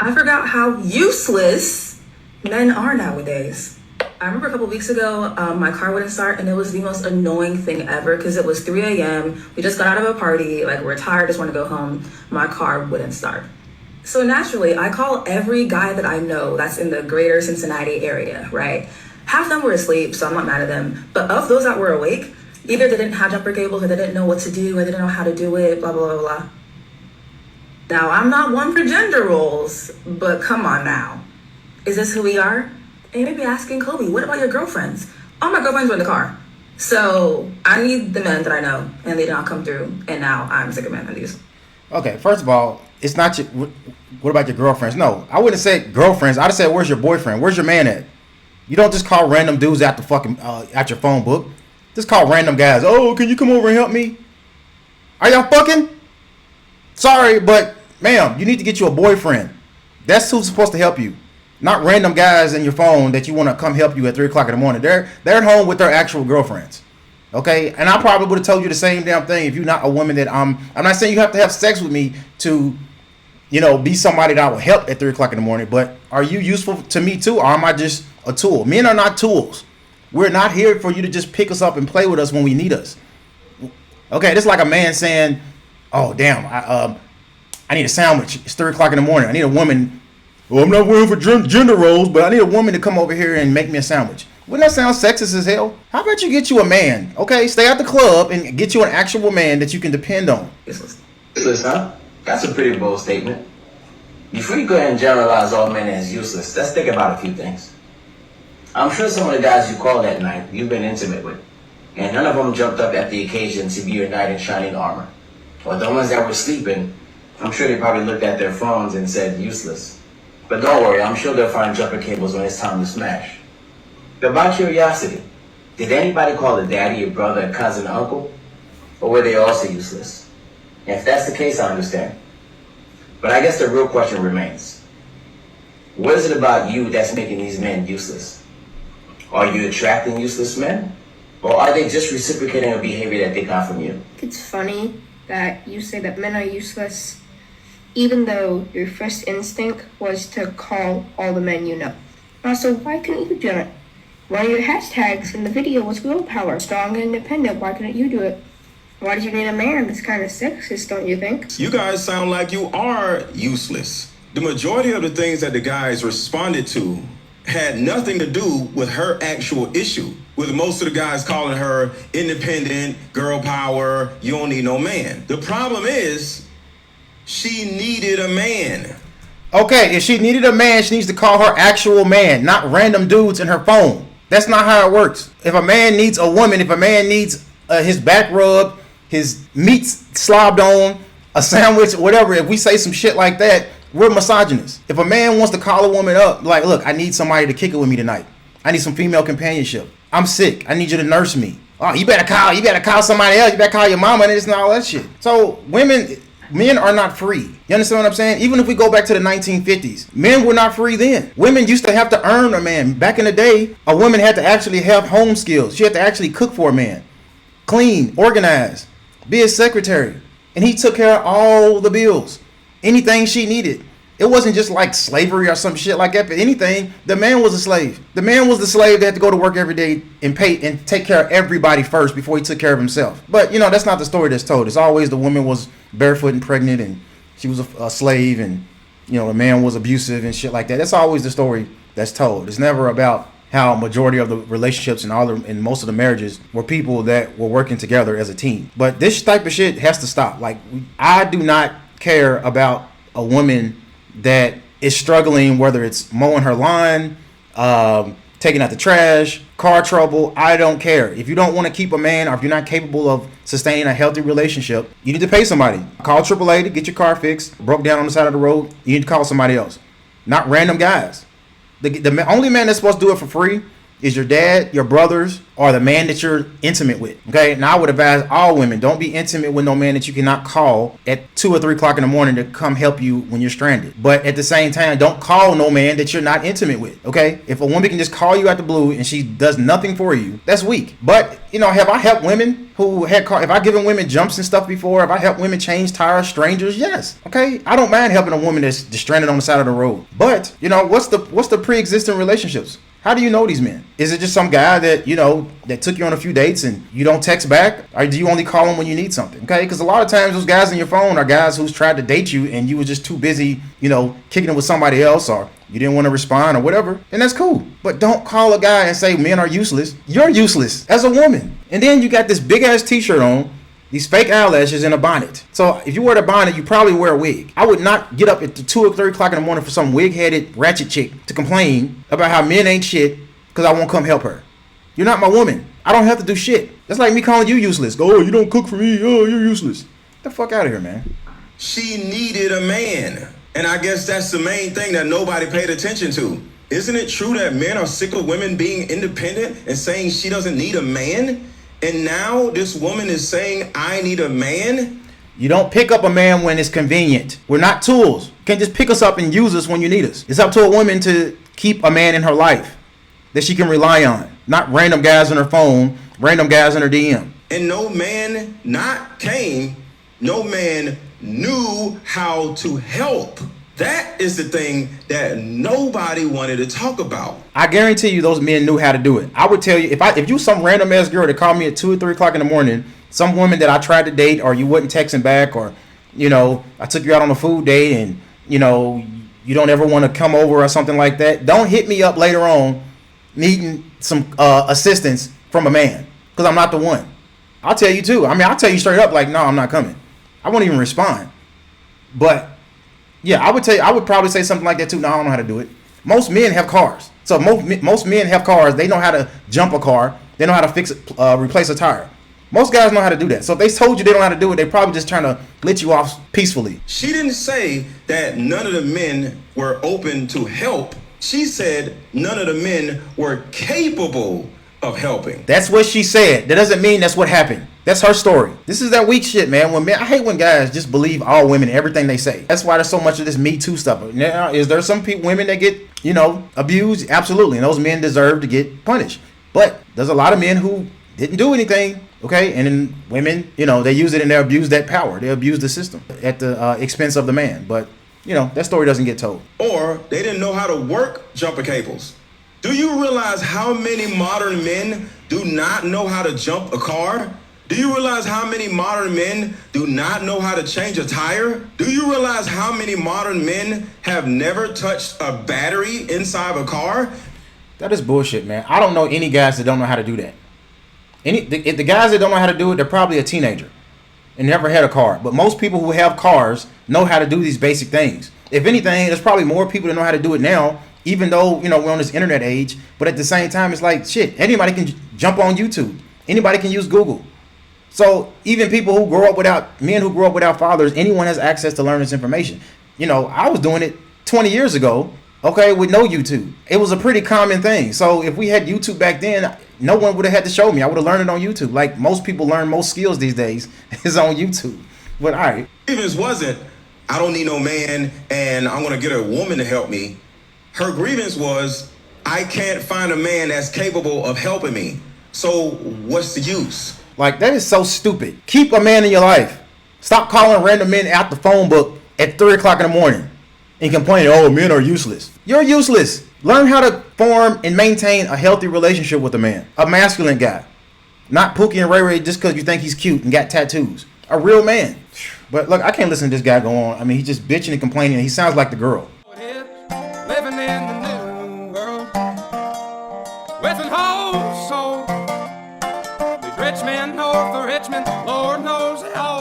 I forgot how useless men are nowadays. I remember a couple weeks ago, my car wouldn't start, and it was the most annoying thing ever because it was 3 a.m. We just got out of a party, like we're tired, just want to go home. My car wouldn't start. So naturally, I call every guy that I know that's in the greater Cincinnati area, right? Half of them were asleep, so I'm not mad at them. But of those that were awake, either they didn't have jumper cables or they didn't know what to do or they didn't know how to do it, blah, blah, blah, blah. Now, I'm not one for gender roles, but come on now. Is this who we are? And you may be asking, Kobe, what about your girlfriends? All my girlfriends were in the car. So I need the men that I know, and they did not come through, and now I'm sick of men like these. Okay, first of all, it's not your, what about your girlfriends? No, I wouldn't say girlfriends. I'd say, where's your boyfriend? Where's your man at? You don't just call random dudes at the fucking, at your phone book. Just call random guys. Oh, can you come over and help me? Are y'all fucking? Sorry, but ma'am, you need to get you a boyfriend. That's who's supposed to help you. Not random guys in your phone that you want to come help you at 3 o'clock in the morning. They're at home with their actual girlfriends. Okay? And I probably would have told you the same damn thing if you're not a woman that I'm not saying you have to have sex with me to, be somebody that I will help at 3 o'clock in the morning, but are you useful to me too, or am I just a tool? Men are not tools. We're not here for you to just pick us up and play with us when we need us. Okay, this is like a man saying, oh, damn, I need a sandwich. It's 3 o'clock in the morning. I need a woman. Well, I'm not willing for gender roles, but I need a woman to come over here and make me a sandwich. Wouldn't that sound sexist as hell? How about you get you a man? Okay, stay at the club and get you an actual man that you can depend on. Useless, huh? That's a pretty bold statement. Before you go ahead and generalize all men as useless, let's think about a few things. I'm sure some of the guys you called that night you've been intimate with, and none of them jumped up at the occasion to be your knight in shining armor. Or the ones that were sleeping, I'm sure they probably looked at their phones and said useless. But don't worry, I'm sure they'll find jumper cables when it's time to smash. But by curiosity, did anybody call a daddy, a brother, a cousin, an uncle? Or were they also useless? And if that's the case, I understand. But I guess the real question remains. What is it about you that's making these men useless? Are you attracting useless men? Or are they just reciprocating a behavior that they got from you? It's funny that you say that men are useless, even though your first instinct was to call all the men you know. Also, why couldn't you do it? One of your hashtags in the video was willpower, strong and independent. Why couldn't you do it? Why did you need a man? That's kind of sexist, don't you think? You guys sound like you are useless. The majority of the things that the guys responded to had nothing to do with her actual issue, with most of the guys calling her independent, girl power, you don't need no man. The problem is, she needed a man. Okay, if she needed a man, she needs to call her actual man, not random dudes in her phone. That's not how it works. If a man needs a woman, if a man needs his back rubbed, his meat slobbed on, a sandwich, whatever, if we say some shit like that, we're misogynists. If a man wants to call a woman up, like, look, I need somebody to kick it with me tonight. I need some female companionship. I'm sick. I need you to nurse me. Oh, you better call somebody else. You better call your mama and this and all that shit. So men are not free. You understand what I'm saying? Even if we go back to the 1950s, men were not free then. Women used to have to earn a man. Back in the day, a woman had to actually have home skills. She had to actually cook for a man, clean, organize, be a secretary. And he took care of all the bills, anything she needed. It wasn't just like slavery or some shit like that. But anything, the man was a slave. The man was the slave that had to go to work every day and pay and take care of everybody first before he took care of himself. But that's not the story that's told. It's always the woman was barefoot and pregnant and she was a slave, and the man was abusive and shit like that. That's always the story that's told. It's never about how majority of the relationships and most of the marriages were people that were working together as a team. But this type of shit has to stop. Like, I do not care about a woman that is struggling, whether it's mowing her lawn, taking out the trash, car trouble. I don't care. If you don't want to keep a man, or if you're not capable of sustaining a healthy relationship, you need to pay somebody. Call AAA to get your car fixed, broke down on the side of the road. You need to call somebody else, not random guys. The only man that's supposed to do it for free is your dad, your brothers, or the man that you're intimate with. Okay, now I would advise all women, don't be intimate with no man that you cannot call at 2 or 3 o'clock in the morning to come help you when you're stranded. But at the same time, don't call no man that you're not intimate with. Okay, if a woman can just call you out the blue and she does nothing for you, that's weak. But have I helped women who had car? Have I given women jumps and stuff before? Have I helped women change tires, strangers? Yes. Okay. I don't mind helping a woman that's stranded on the side of the road. But what's the pre-existing relationships? How do you know these men? Is it just some guy that that took you on a few dates and you don't text back, or do you only call him when you need something? Okay, because a lot of times those guys on your phone are guys who's tried to date you and you were just too busy, kicking it with somebody else, or you didn't want to respond or whatever, and that's cool. But don't call a guy and say men are useless. You're useless as a woman, and then you got this big ass T-shirt on, these fake eyelashes, and a bonnet. So if you wear the bonnet, you probably wear a wig. I would not get up at 2 or 3 o'clock in the morning for some wig-headed ratchet chick to complain about how men ain't shit because I won't come help her. You're not my woman. I don't have to do shit. That's like me calling you useless. Go, oh, you don't cook for me. Oh, you're useless. Get the fuck out of here, man. She needed a man. And I guess that's the main thing that nobody paid attention to. Isn't it true that men are sick of women being independent and saying she doesn't need a man? And now this woman is saying, I need a man? You don't pick up a man when it's convenient. We're not tools. You can't just pick us up and use us when you need us. It's up to a woman to keep a man in her life that she can rely on. Not random guys on her phone, random guys in her DM. And no man no man knew how to help. That is the thing that nobody wanted to talk about. I guarantee you those men knew how to do it. I would tell you, if you some random ass girl that called me at 2 or 3 o'clock in the morning, some woman that I tried to date, or you wasn't texting back, or, I took you out on a food date and, you don't ever want to come over or something like that, don't hit me up later on needing some assistance from a man, because I'm not the one. I'll tell you too. I'll tell you straight up, like, no, I'm not coming. I won't even respond. But yeah, I would probably say something like that too. No, I don't know how to do it. Most men have cars. So most men have cars. They know how to jump a car. They know how to fix it, replace a tire. Most guys know how to do that. So if they told you they don't know how to do it, they're probably just trying to let you off peacefully. She didn't say that none of the men were open to help. She said none of the men were capable of helping. That's what she said. That doesn't mean that's what happened. That's her story. This is that weak shit, man. I hate when guys just believe all women, everything they say. That's why there's so much of this Me Too stuff. Now, is there some women that get, abused? Absolutely. And those men deserve to get punished. But there's a lot of men who didn't do anything, okay? And then women, they use it and they abuse that power. They abuse the system at the expense of the man. But, that story doesn't get told. Or they didn't know how to work jumper cables. Do you realize how many modern men do not know how to jump a car? Do you realize how many modern men do not know how to change a tire? Do you realize how many modern men have never touched a battery inside a car? That is bullshit, man. I don't know any guys that don't know how to do that. If the guys that don't know how to do it, they're probably a teenager and never had a car. But most people who have cars know how to do these basic things. If anything, there's probably more people that know how to do it now, even though, we're on this internet age. But at the same time, it's like, shit, anybody can jump on YouTube. Anybody can use Google. So even men who grow up without fathers, anyone has access to learn this information. I was doing it 20 years ago, okay, with no YouTube. It was a pretty common thing. So if we had YouTube back then, no one would have had to show me. I would have learned it on YouTube. Like most people learn most skills these days is on YouTube. But all right. Grievance wasn't, I don't need no man and I'm going to get a woman to help me. Her grievance was, I can't find a man that's capable of helping me. So what's the use? Like, that is so stupid. Keep a man in your life. Stop calling random men out the phone book at 3 o'clock in the morning and complaining, oh, men are useless. You're useless. Learn how to form and maintain a healthy relationship with a man. A masculine guy. Not Pookie and Ray Ray just because you think he's cute and got tattoos. A real man. But look, I can't listen to this guy go on. He's just bitching and complaining. He sounds like the girl. Living in the new world with an whole soul. These rich men north of Richmond, Lord knows how